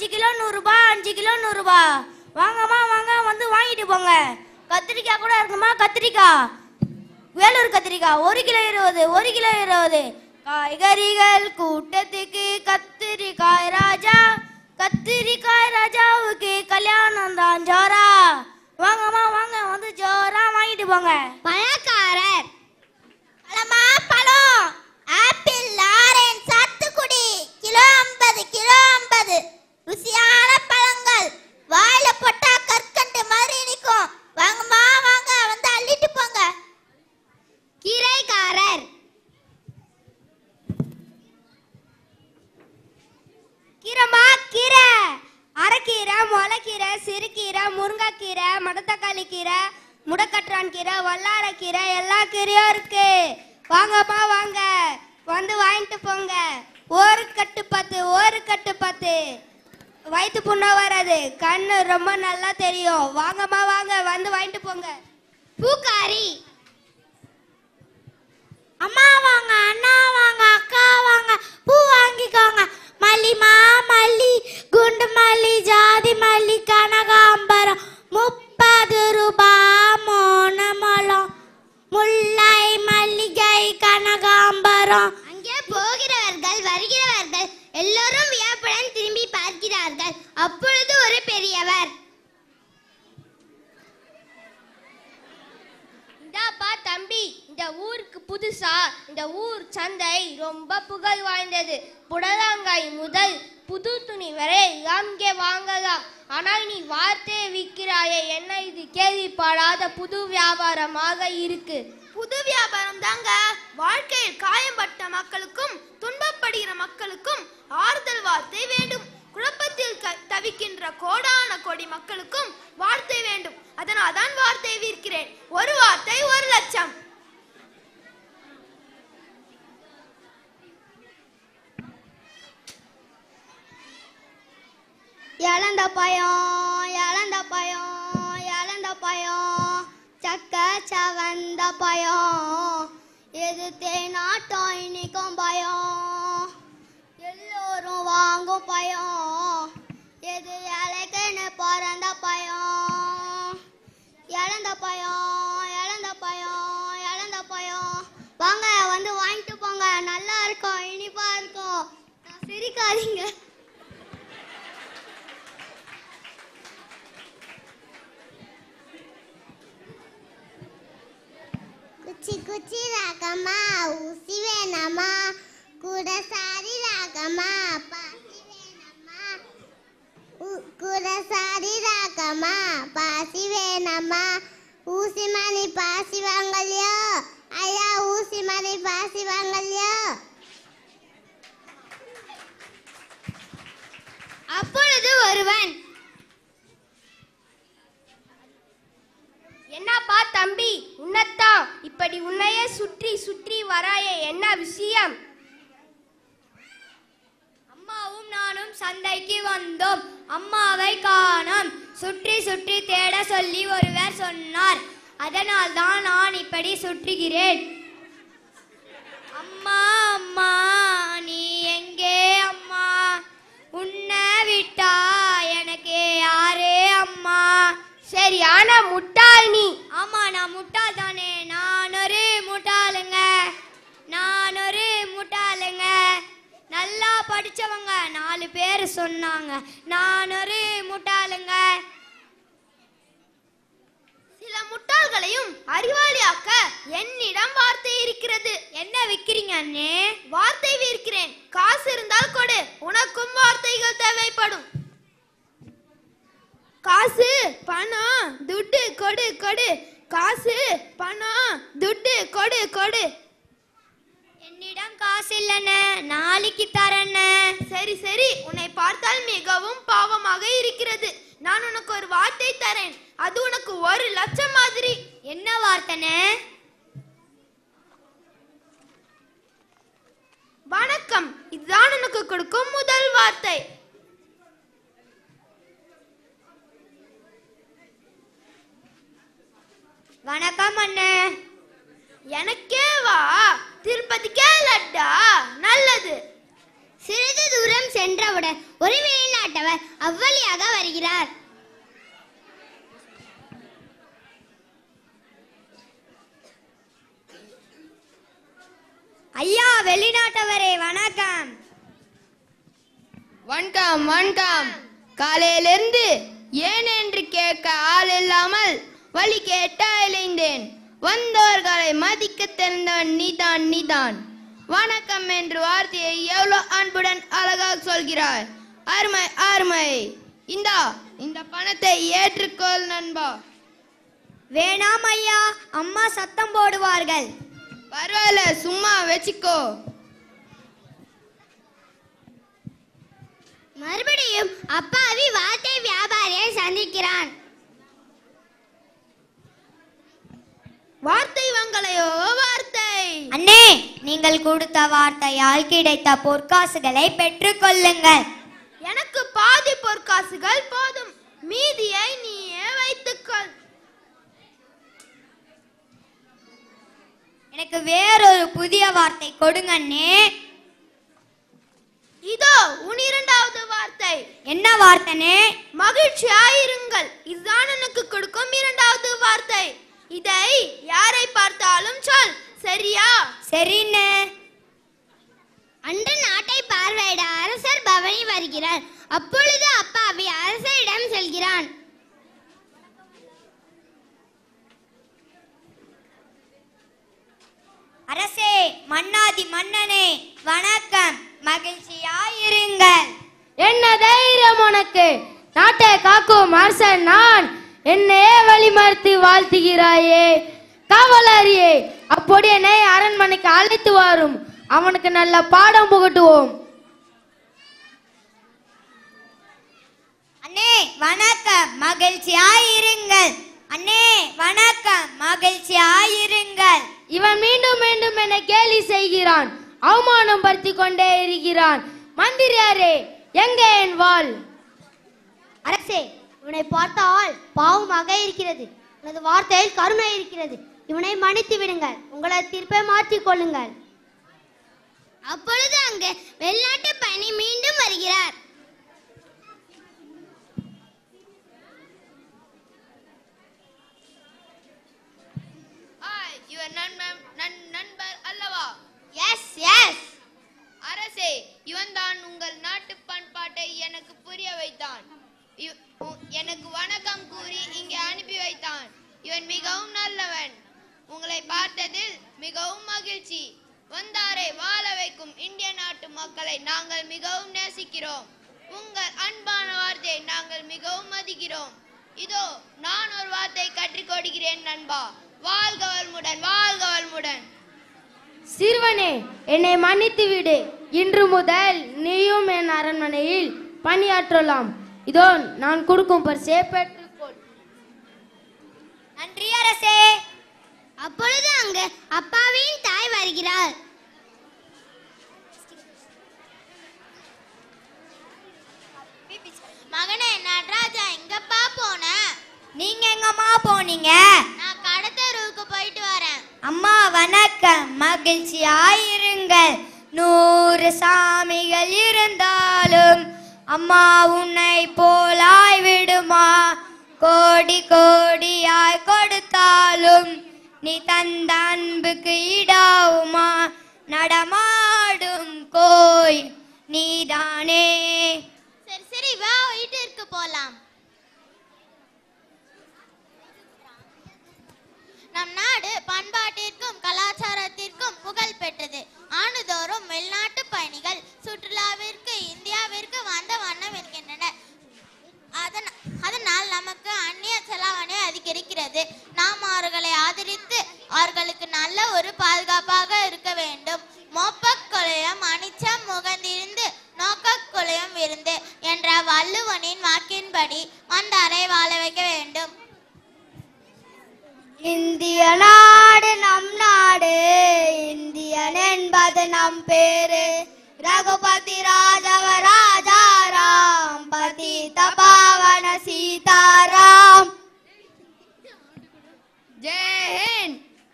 5 kilo 100 ரூபாய், 5 kilo 100 ரூபாய். வாங்கம்மா வாங்க, வந்து வாங்கிட்டு போங்க. கத்திரிக்காய் கூட இருக்குமா? கத்திரிக்காய், வேலூர் கத்திரிக்காய் 1 கிலோ 20, 1 கிலோ 20. காய்கறிகள் கூட்டத்துக்கு கத்திரிக்காய் ராஜா, கத்திரிக்காய் ராஜாவுக்கு கல்யாணம் தான் ஜோரா. வாங்கம்மா வாங்க, வந்து ஜோரா வாங்கிட்டு போங்க. பழக்காரர், பழமா பழம், ஆப்பிள், ஆரஞ்சு, சாத்துக்குடி, கிலோ 50, கிலோ 50. ருசியான பழங்கள், வாயில போட்டா கற்கண்டு மாதிரி நிற்கும். வாங்கம்மா வாங்க, வந்து அள்ளிட்டு போங்க. கீரைக்காரர், கீரைமா கீரை, அரைக்கீரை, முளைக்கீரை, சிறுகீரை, முருங்கைக்கீரை, மடத்தக்காளி கீரை, முடக்கற்றான் கீரை, வல்லாரக்கீரை, எல்லா கீரையும் இருக்கு. வாங்கப்பா வாங்க, வந்து வாங்கிட்டு போங்க. ஒரு கட்டு 10, ஒரு கட்டு 10. வயிற்று புண்ணா வராது, கண்ணு ரொம்ப நல்லா தெரியும். வாங்கம்மா வாங்க, வந்து வாங்கிட்டு போங்க. பூக்காரி, அம்மா வாங்க, அண்ணா வாங்க, அக்கா வாங்க, பூ வாங்கிக்கோங்க. மல்லிமா மல்லி, குண்டு மல்லி, ஜாதி மல்லி, கனகாம்பரம் 30 ரூபாய் மோன மலம். முல்லை மல்லிகை கனகாம்பரம். அங்கே போகிறவர்கள் வருகிறவர்கள் எல்லோரும் வியப்புடன் திரும்பி பார்க்கிறார்கள். அப்பொழுது ஒரு பெரியவர், இந்தாப்பா தம்பி, இந்த ஊருக்கு புதுசா, இந்த ஊர் சந்தை ரொம்ப புகழ் வாய்ந்தது. புடலங்காய் முதல் புது துணி வரை அங்கே வாங்கலாம். ஆனால் நீ வார்த்தையை விற்கிறாயே, என்ன இது கேள்விப்படாத புது வியாபாரமாக இருக்கு. புது வியாபாரம் தாங்க. வாழ்க்கையில் காயம்பட்ட மக்களுக்கும் துன்பப்படுகிற மக்களுக்கும் ஆறுதல் வார்த்தை வேண்டும். குழப்பத்தில் தவிக்கின்ற கோடான கோடி மக்களுக்கும் வார்த்தை வேண்டும். அதனால் தான் வார்த்தை விற்கிறேன். ஒரு வார்த்தை 1 லட்சம். இழந்த பயம், இழந்த பயம், இழந்த பயம், சக்க சவந்த பயம், எது தேனாட்டம் இனிக்கும் பயம், எல்லோரும் வாங்கும் பயம், எது இலைக்குன்னு பிறந்த பயம். இழந்த பயம், இழந்த பயம், இழந்த பயம். வாங்க, வந்து வாங்கிட்டு போங்க. நல்லா இருக்கும், இனிப்பா இருக்கும். சிரிக்காதீங்க. குச்சி குச்சி ராகமா, ஊசி வேணாமா, கூட சாரி ராகமா, பாசி வேணாமா, கூட சாரி ராகமா, பாசி வேணாமா, ஊசி மணி பாசி வாங்கலையோ, ஐயா ஊசி மணி பாசி வாங்கலையோ. அப்பொழுது ஒருவன், என்னப்பா தம்பி, உன்னத்தான் இப்படி உன்னையே சுற்றி சுற்றி வராயே, என்ன விஷயம்? அம்மாவும் நானும் சந்தைக்கு வந்தோம். அம்மாவை காணோம். சுற்றி சுற்றி தேட சொல்லி ஒருவர் சொன்னார். அதனால் தான் நான் இப்படி சுற்றுகிறேன். அம்மா அம்மா நீ எங்கே அம்மா? உன்னை விட்டா எனக்கு யாரே அம்மா? சரியான முட்டாள் நீ. ஆமா, நான் முட்டாள் தானே. நான் ஒரு முட்டாளுங்க, நான் ஒரு முட்டாளுங்க. நல்லா படிச்சவங்க 4 பேர் சொன்னாங்க, நான் ஒரு முட்டாளுங்க. சில முட்டாள்களையும் அறிவாளியாக்க என்னிடம் வார்த்தை இருக்கிறது. என்ன விக்கிறீங்க அண்ணே? வார்த்தை விற்கிறேன். காசு இருந்தால் கொடு, உனக்கும் வார்த்தைகள் தேவைப்படும். காசு பணம் துட்டு கொடு கொடு, காசு பணம் துட்டு கொடு கொடு. என்னிடம் காசு இல்லைண்ணே, நாளைக்கு தரேண்ணே. சரி சரி, உன்னை பார்த்தால் மிகவும் பாவமாக இருக்கிறது. நான் உனக்கு ஒரு வார்த்தை தரேன், அது உனக்கு 1 லட்சம் மாதிரி. என்ன வார்த்தைண்ணே? வணக்கம், இதுதான் உனக்கு கொடுக்கும் முதல் வார்த்தை. வணக்கம் அண்ணே. எனக்கே வா, திருப்பதிக்கே லட்டா. நல்லது. சிறிது தூரம் சென்றவுடன் ஒரு வேளை வெளிநாட்டவர் அவ்வழியாக வருகிறார். ஐயா வெளிநாட்டவரே வணக்கம். வணக்கம் வணக்கம். காலையிலிருந்து ஏன் என்று கேட்க ஆள் இல்லாமல் வழி கேட்ட இழைந்தேன். வந்தவர்களை மதிக்க தெரிந்தவன் நீதான் நீதான். வணக்கம் என்ற வார்த்தையை எவ்வளவு அன்புடன் அழகாக சொல்கிறாய். அருமை அருமை. இந்த பணத்தை ஏற்றுக்கொள் நண்பா. வேணாம் ஐயா, அம்மா சத்தம் போடுவார்கள். பரவாயில்ல, சும்மா வச்சுக்கோ. மறுபடியும் அப்பாவி வார்த்தை வியாபாரியை சந்திக்கிறான். வார்த்தை வாங்கலையோ வார்த்தை. அண்ணே, நீங்கள் கொடுத்த வார்த்தையால் கிடைத்த பொற்காசுகளை பெற்றுக்கொள்ளுங்கள். எனக்கு பாதி பொற்காசுகள் போதும், மீதியை நீயே வைத்துக்கொள். எனக்கு வேறொரு புதிய வார்த்தை கொடுங்க அண்ணே. இதோ உன் இரண்டாவது வார்த்தை. என்ன வார்த்தைனே? மகிழ்ச்சியாயிருங்கள். இதுதான் எனக்கு கொடுக்கும் இரண்டாவது வார்த்தை. இதை யாரை பார்த்தாலும் சொல், சரியா? சரிண்ணே. அன்று நாட்டை பார்வையிட அரசர் பவனி வருகிறார். அப்பொழுது அப்பாவி அரசரிடம் செல்கிறான். அரசே, மன்னாதி மன்னனே வணக்கம். மகிழ்ச்சியாயிருங்கள். என்ன தைரியம் உனக்கு? நாட்டை காக்கும் அரசன் நான். என்னையே வழிமறித்து வாழ்த்துகிறாயே. காவலாரியே, அப்படி என்னை அரண்மனைக்கு அழைத்து வரும். அவனுக்கு நல்ல பாடம் புகட்டுவோம். அண்ணே வணக்கம், மகிழ்ச்சியாயிருங்கள். அண்ணே வணக்கம், மகிழ்ச்சியாயிருங்கள். இவன் மீண்டும் மீண்டும் என்னை கேலி செய்கிறான், அவமானம் படுத்திக் கொண்டே இருக்கிறான். மந்திரியாரே, எங்கே என் வாள்? அரசே, இவனை பார்த்தால் பாவமாக இருக்கிறது. உனது வார்த்தையில் கருணை இருக்கிறது. இவனை மன்னித்து விடுங்கள். உங்களை தீர்ப்பை மாற்றிக் கொள்ளுங்கள். அப்பொழுது அங்கு வெளிநாட்டு பயணி மீண்டும் வருகிறார். நண்பர் அல்லவா? Yes yes. அரசே, இவன் தான் உங்கள் நாட்டு பண்பாட்டை எனக்கு புரிய வைத்தான். எனக்கு வணக்கம் கூறி இங்கே அனுப்பி வைத்தான். இவன் மிகவும் நல்லவன். உங்களை பார்த்ததில் மிகவும் மகிழ்ச்சி. வந்தாரை வாழ வைக்கும் இந்திய நாட்டு மக்களை நாங்கள் மிகவும் நேசிக்கிறோம். உங்கள் அன்பான வார்த்தையை நாங்கள் மிகவும் மதிக்கிறோம். இதோ நான் ஒரு வார்த்தை கற்றுக் கொடுக்கிறேன் நண்பா. வாழ்க வளமுடன், வாழ்க வளமுடன். சிறுவனே, என்னை மன்னித்து விடு. இன்று முதல் நீயும் என் அரண்மனையில் பணியாற்றலாம். இதோ நான் கொடுக்கும் பரிசை பெற்றுக்கொள். நன்றி அரசே. அப்பொழுது அங்கு அப்பாவியின் தாய் வருகிறார். மகனே நடராஜா, எங்கப்பா போன? நீங்க எங்கம்மா போனீங்க? நான் கடத்தெருவுக்கு போயிட்டு வரேன். அம்மா வணக்கம், மகிழ்ச்சியாயிருங்கள். 100 சாமிகள் இருந்தாலும் அம்மா உன்னை போலாய் விடுமா? கோடி கோடியாய் கொடுத்தாலும் நீ தந்த அன்புக்கு ஈடாவுமா? நடமாடும் கோய் நீதானே. சரி சரி, வா வீட்டிற்கு போலாம். நம் நாடு பண்பாட்டிற்கும் கலாச்சாரத்திற்கும் புகழ் பெற்றது. ஆண்டுதோறும் வெளிநாட்டு பயணிகள் சுற்றுலாவிற்கு இந்தியாவிற்கு வந்த வண்ணம் இருக்கின்றனர். அதனால் நமக்கு அந்நிய செலாவணி அதிகரிக்கிறது. நாம் அவர்களை ஆதரித்து அவர்களுக்கு நல்ல ஒரு பாதுகாப்பாக இருக்க வேண்டும். மோப்பக்குளையும் அனிச்சம் முகந்திருந்து நோக்கக்குளையும் இருந்து என்ற வள்ளுவனின் வாக்கின்படி வந்தாரை வாழ வைக்க வேண்டும். இந்திய நாடு நம் நாடு, இந்தியன் என்பது நம் பேரு. ரகுபதி ராஜவ ராஜாராம், பதித பாவன சீதா